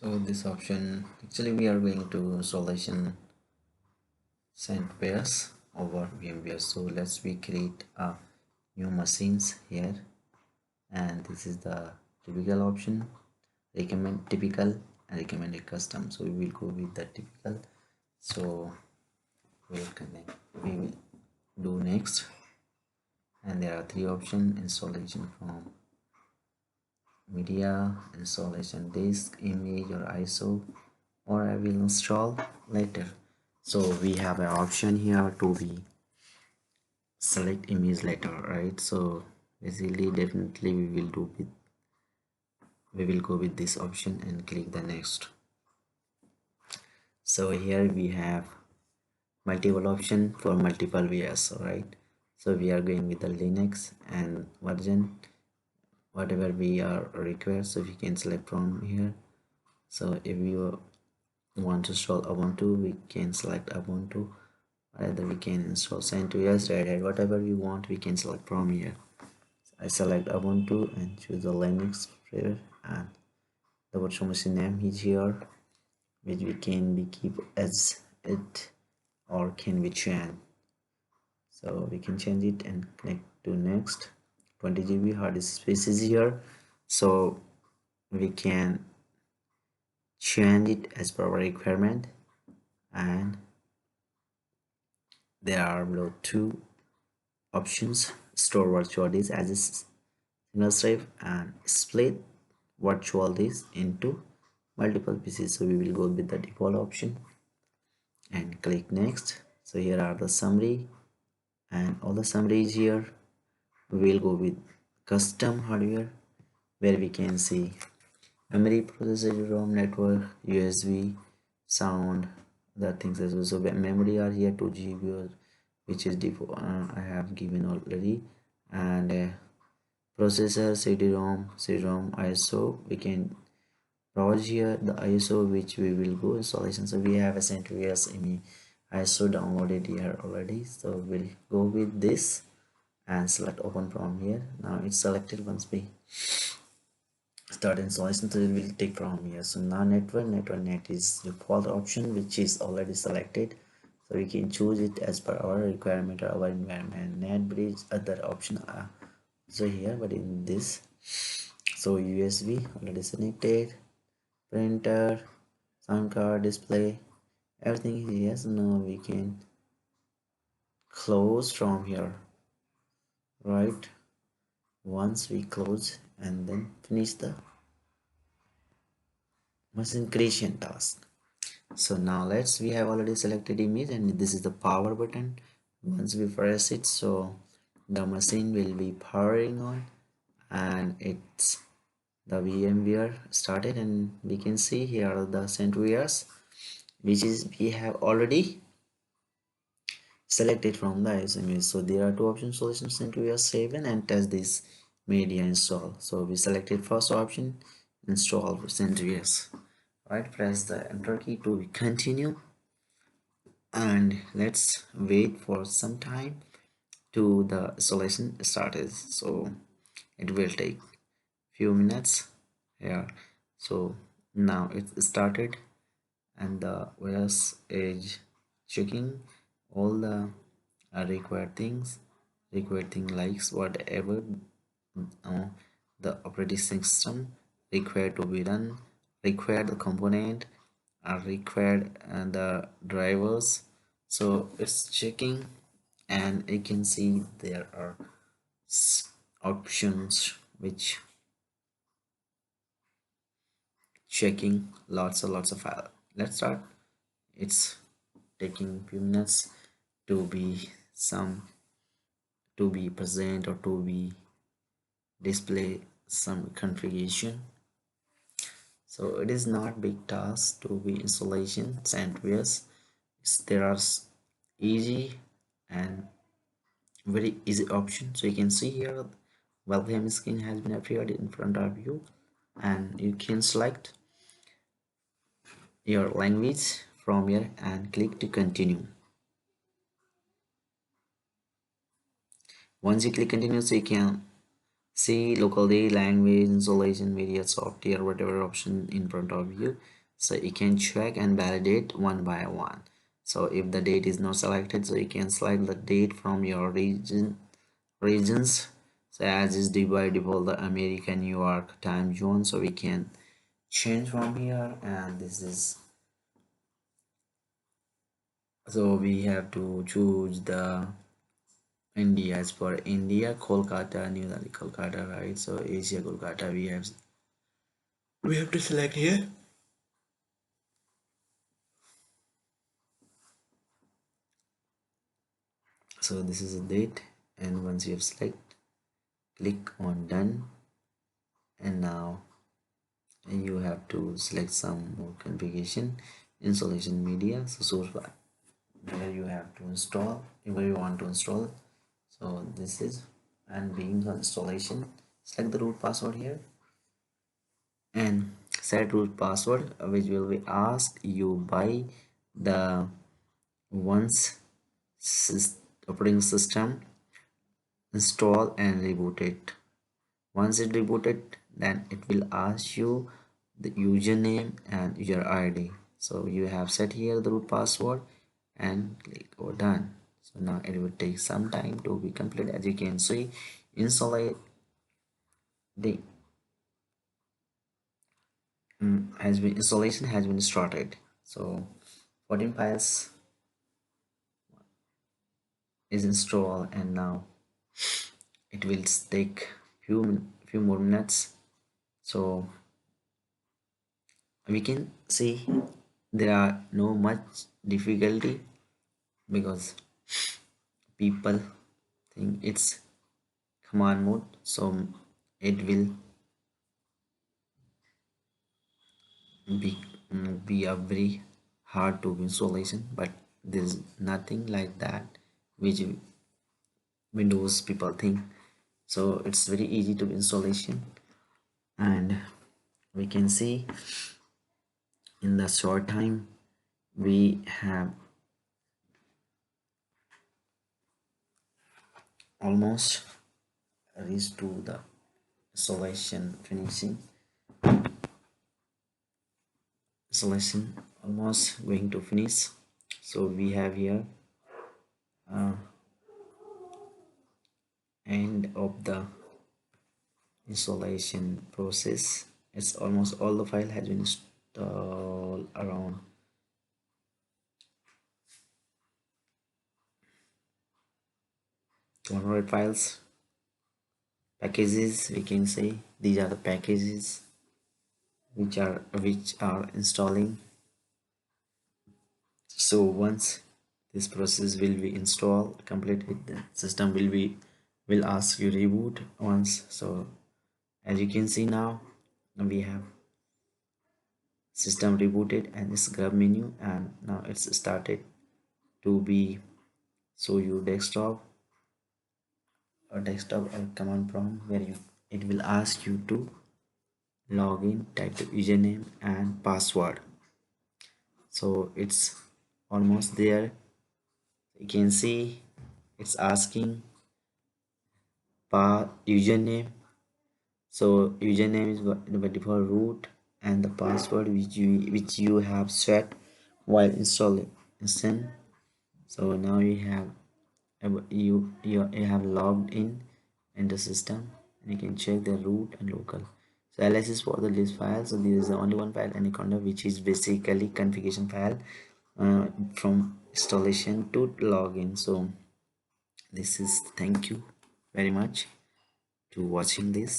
So this option, actually we are going to solution CentOS over VMware. So let's we create a new machines here, and this is the typical option, recommend typical and recommended custom. So we will go with the typical. So we'll connect, we will do next, and there are three options: installation from media, installation disk, image or ISO, or I will install later. So we have an option here to be select image later, right? So basically definitely we will go with this option and click the next. So here we have multiple option for multiple VS, right? So we are going with the Linux and version whatever we are required, so we can select from here. So if you want to install Ubuntu, we can select Ubuntu. Either we can install CentOS, Red Hat, whatever we want, we can select from here. I select Ubuntu and choose the Linux here, and the virtual machine name is here, which we can be keep as it or can be changed. So we can change it and connect to next. 20 GB hard disk space is here, so we can change it as per our requirement. And there are below two options: store virtual disk as a single drive and split virtual disk into multiple pieces. So we will go with the default option and click next. So here are the summary and all the summary is here. We will go with custom hardware, where we can see memory, processor, ROM, network, USB, sound, the things as well. So memory are here 2 GB, which is default, I have given already, and processor, CD-ROM, ISO. We can browse here the ISO which we will go installation. So we have a CentOS ISO downloaded here already, so we'll go with this and select open from here. Now it's selected. Once we start installation, so it will take from here. So now network net is default option, which is already selected, so we can choose it as per our requirement or our environment. Net bridge, other option are so here, but in this, so USB already selected, printer, sound card, display, everything is here. So now we can close from here, right? Once we close and then finish the machine creation task. So now we have already selected image, and this is the power button. Once we press it, so the machine will be powering on, and it's the VMware started, and we can see here are the CentOS, which is we have already selected from the image. So there are two options: solution CentOS 7 and test this media install. So we selected first option, install CentOS. Right, press the enter key to continue, and let's wait for some time to the installation started. So it will take few minutes here. So now it's started, and the OS is checking all the required thing likes whatever uh, the operating system required to be done, required the component are required, and the drivers. So it's checking, and you can see there are options which checking lots of file. Let's start. It's taking few minutes to be present or to be display some configuration. So it is not big task to be installation CentOS. There are easy and very easy option. So you can see here welcome screen has been appeared in front of you, and you can select your language from here and click to continue. Once you click continue, so you can see locally language, installation, media, software, whatever option in front of you. So you can check and validate one by one. So if the date is not selected, so you can select the date from your regions. So as is by default the American New York time zone, so we can change from here. And this is, so we have to choose the India. As for India, Kolkata, New Delhi, Kolkata, right? So Asia, Kolkata, we have to select here. So this is a date, and once you have select, click on done. And now you have to select some more configuration, installation media, so source file where you have to install, where you want to install. So this is, and being installation, select the root password here and set root password, which will be asked you by the once operating system install and reboot it. Once it rebooted, then it will ask you the username and your ID. So you have set here the root password and click or done. So now it will take some time to be complete. As you can see, install the has been installation has been started. So 14 files is installed, and now it will take few more minutes. So we can see there are no much difficulty because people think it's command mode, so it will be be a very hard to installation, but there's nothing like that which Windows people think. So it's very easy to installation, and we can see in the short time we have almost reached to the installation finishing. Installation almost going to finish. So we have here uh, end of the installation process. It's almost all the file has been installed, around 200 files, packages. We can say these are the packages which are installing. So once this process will be installed completed, the system will ask you reboot once. So as you can see now, we have system rebooted and this grub menu, and now it's started to be show you desktop or command prompt where you it will ask you to log in, type the username and password. So it's almost there. You can see it's asking username. So username is by default root, and the password which you have set while installing instant. So now you have logged in the system, and you can check the root and local. So ls is for the list file. So this is the only one file, anaconda, which is basically configuration file from installation to login. So this is, thank you very much to watching this.